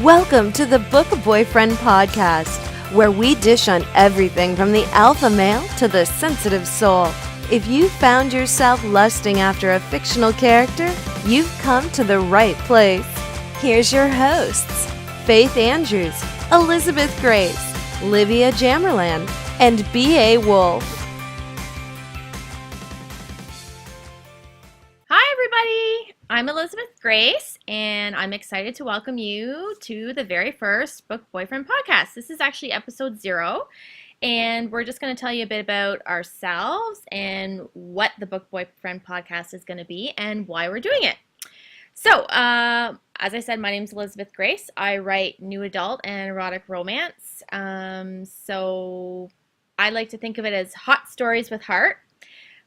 Welcome to the Book Boyfriend podcast, where we dish on everything from the alpha male to the sensitive soul. If you found yourself lusting after a fictional character, you've come to the right place. Here's your hosts, Faith Andrews, Elizabeth Grace, Livia Jamerland, and B.A. Wolf. Hi, everybody. I'm Elizabeth Grace, and I'm excited to welcome you to the very first Book Boyfriend podcast. This is actually episode 0, and we're just going to tell you a bit about ourselves and what the Book Boyfriend podcast is going to be and why we're doing it. So, as I said, my name is Elizabeth Grace. I write new adult and erotic romance. So I like to think of it as hot stories with heart.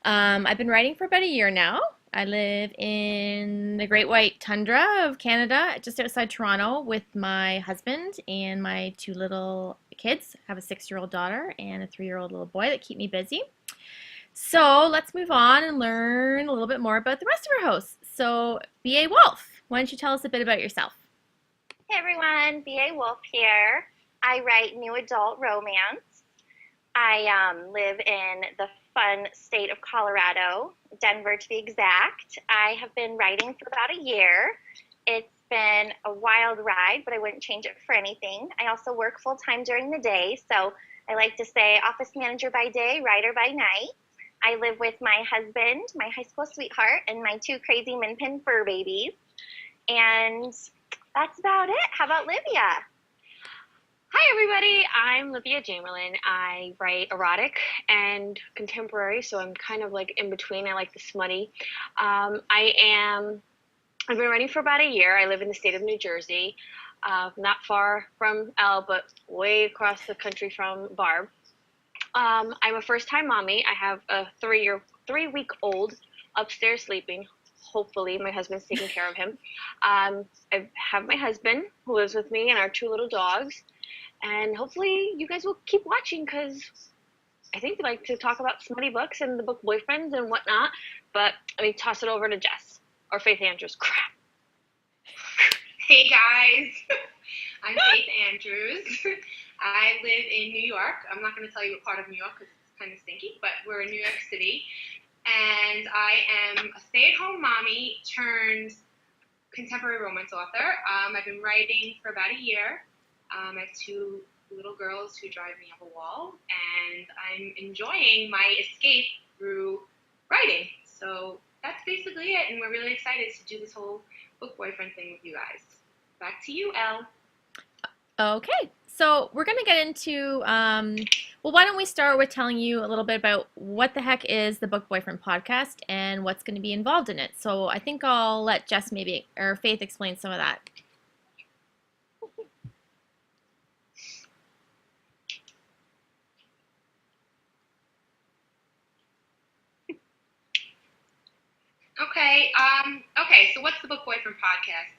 I've been writing for about a year now. I live in the Great White Tundra of Canada, just outside Toronto, with my husband and my 2 little kids. I have a 6-year-old daughter and a 3-year-old little boy that keep me busy. So let's move on and learn a little bit more about the rest of our hosts. So, B.A. Wolf, why don't you tell us a bit about yourself? Hey everyone, B.A. Wolf here. I write new adult romance. I live in the fun state of Colorado, Denver to be exact. I have been writing for about a year. It's been a wild ride, but I wouldn't change it for anything. I also work full-time during the day, so I like to say office manager by day, writer by night. I live with my husband, my high school sweetheart, and my 2 crazy min pin fur babies. And that's about it. How about Livia? Hi everybody, I'm Livia Jamerland. I write erotic and contemporary, so I'm kind of like in between. I like the smutty. I've been writing for about a year. I live in the state of New Jersey, not far from Elle, but way across the country from Barb. I'm a first-time mommy. I have a 3-week-old upstairs sleeping. Hopefully, my husband's taking care of him. I have my husband who lives with me and our 2 little dogs. And hopefully you guys will keep watching because I think they like to talk about smutty books and the book boyfriends and whatnot. But let me toss it over to Jess or Faith Andrews. Crap. Hey guys, I'm Faith Andrews. I live in New York. I'm not going to tell you what part of New York because it's kind of stinky, but we're in New York City. And I am a stay-at-home mommy turned contemporary romance author. I've been writing for about a year. I have 2 little girls who drive me up a wall, and I'm enjoying my escape through writing. So that's basically it, and we're really excited to do this whole book boyfriend thing with you guys. Back to you, Elle. Okay, so we're going to get into, why don't we start with telling you a little bit about what the heck is the Book Boyfriend podcast and what's going to be involved in it. So I think I'll let Jess or Faith explain some of that. Okay, so what's the Book Boyfriend podcast?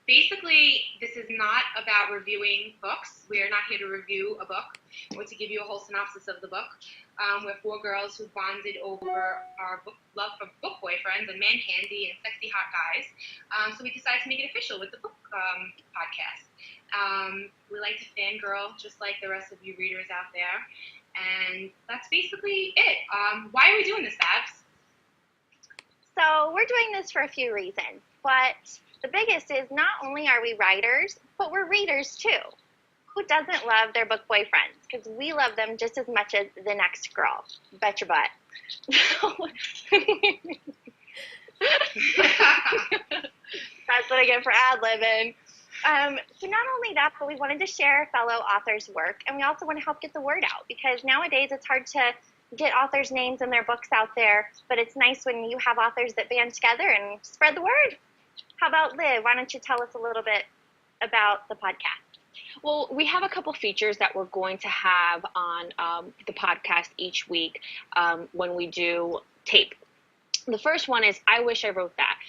Basically, this is not about reviewing books. We are not here to review a book or to give you a whole synopsis of the book. We're 4 girls who bonded over our love for book boyfriends and man candy and sexy hot guys. So we decided to make it official with the book podcast. We like to fangirl just like the rest of you readers out there. And that's basically it. Why are we doing this, Babs? So we're doing this for a few reasons, but the biggest is not only are we writers, but we're readers too. Who doesn't love their book boyfriends? Because we love them just as much as the next girl. Bet your butt. That's what I get for ad-libbing. So not only that, but we wanted to share fellow authors' work, and we also want to help get the word out, because nowadays it's hard to get authors' names and their books out there, but it's nice when you have authors that band together and spread the word. How about Liv? Why don't you tell us a little bit about the podcast? Well, we have a couple features that we're going to have on the podcast each week when we do tape. The first one is I Wish I Wrote That.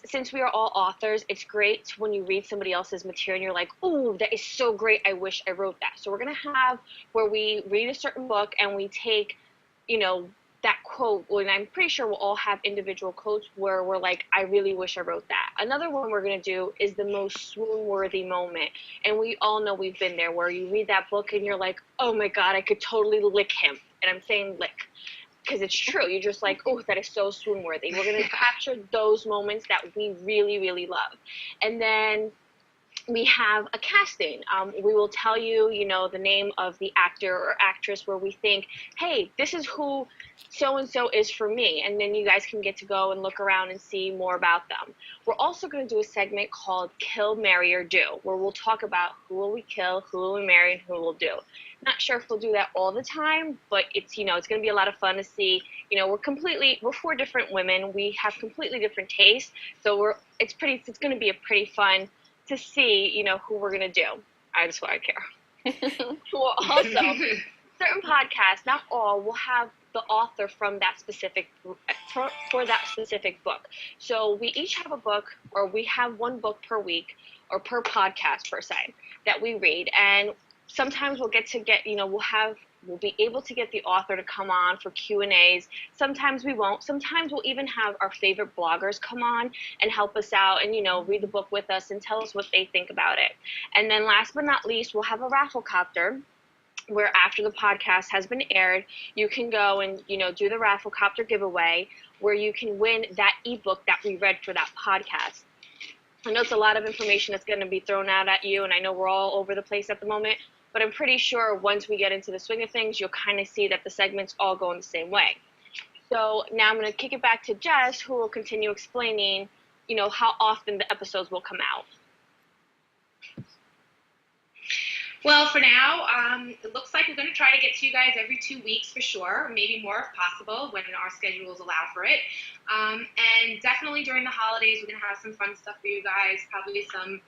Since we are all authors, it's great when you read somebody else's material and you're like, oh, that is so great, I wish I wrote that. So we're going to have where we read a certain book and we take, that quote, and I'm pretty sure we'll all have individual quotes where we're like, I really wish I wrote that. Another one we're going to do is the most swoon-worthy moment. And we all know we've been there, where you read that book and you're like, oh my God, I could totally lick him. And I'm saying lick, because it's true. You're just like, oh, that is so swoon-worthy. We're going to capture those moments that we really, really love. And then we have a casting. We will tell you, the name of the actor or actress where we think, hey, this is who so-and-so is for me. And then you guys can get to go and look around and see more about them. We're also going to do a segment called Kill, Marry, or Do, where we'll talk about who will we kill, who will we marry, and who will do. Not sure if we'll do that all the time, but it's it's going to be a lot of fun to see. We're 4 different women. We have completely different tastes. So it's going to be a pretty fun to see, who we're going to do. I just want to care. Well, also, certain podcasts, not all, will have the author from that specific, for that specific book. So we each have a book, or we have one book per week, or per podcast, per se, that we read. And sometimes we'll we'll be able to get the author to come on for Q&As. Sometimes we won't. Sometimes we'll even have our favorite bloggers come on and help us out and, read the book with us and tell us what they think about it. And then last but not least, we'll have a rafflecopter, where after the podcast has been aired, you can go and, do the rafflecopter giveaway, where you can win that ebook that we read for that podcast. I know it's a lot of information that's going to be thrown out at you, and I know we're all over the place at the moment, but I'm pretty sure once we get into the swing of things, you'll kind of see that the segments all go in the same way. So now I'm going to kick it back to Jess, who will continue explaining, how often the episodes will come out. Well, for now, it looks like we're going to try to get to you guys every 2 weeks for sure, maybe more if possible when our schedules allow for it. And definitely during the holidays, we're going to have some fun stuff for you guys, probably some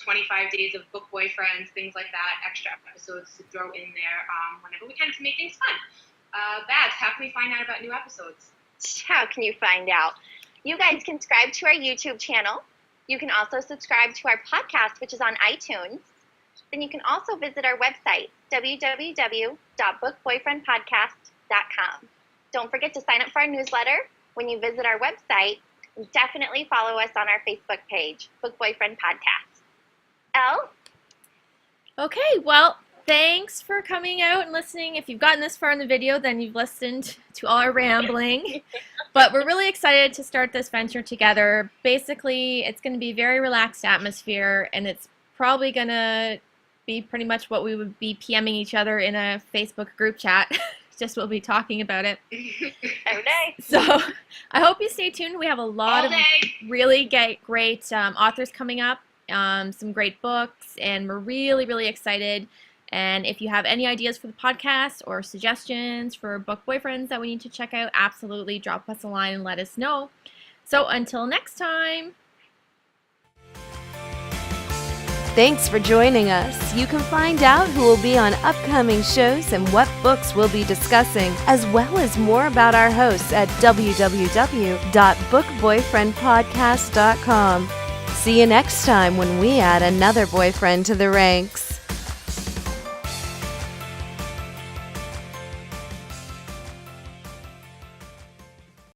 25 days of book boyfriends, things like that, extra episodes to throw in there whenever we can to make things fun. Babs, how can we find out about new episodes? How can you find out? You guys can subscribe to our YouTube channel. You can also subscribe to our podcast, which is on iTunes. Then you can also visit our website, www.bookboyfriendpodcast.com. Don't forget to sign up for our newsletter when you visit our website. And definitely follow us on our Facebook page, Book Boyfriend Podcast. Elle? Okay, well, thanks for coming out and listening. If you've gotten this far in the video, then you've listened to all our rambling. But we're really excited to start this venture together. Basically, it's going to be a very relaxed atmosphere, and it's probably going to be pretty much what we would be PMing each other in a Facebook group chat. Just we'll be talking about it. Every day. So I hope you stay tuned. We have a lot of really great authors coming up, some great books, and we're really, really excited. And if you have any ideas for the podcast or suggestions for book boyfriends that we need to check out, absolutely drop us a line and let us know. So until next time. Thanks for joining us. You can find out who will be on upcoming shows and what books we'll be discussing, as well as more about our hosts at www.bookboyfriendpodcast.com. See you next time when we add another boyfriend to the ranks.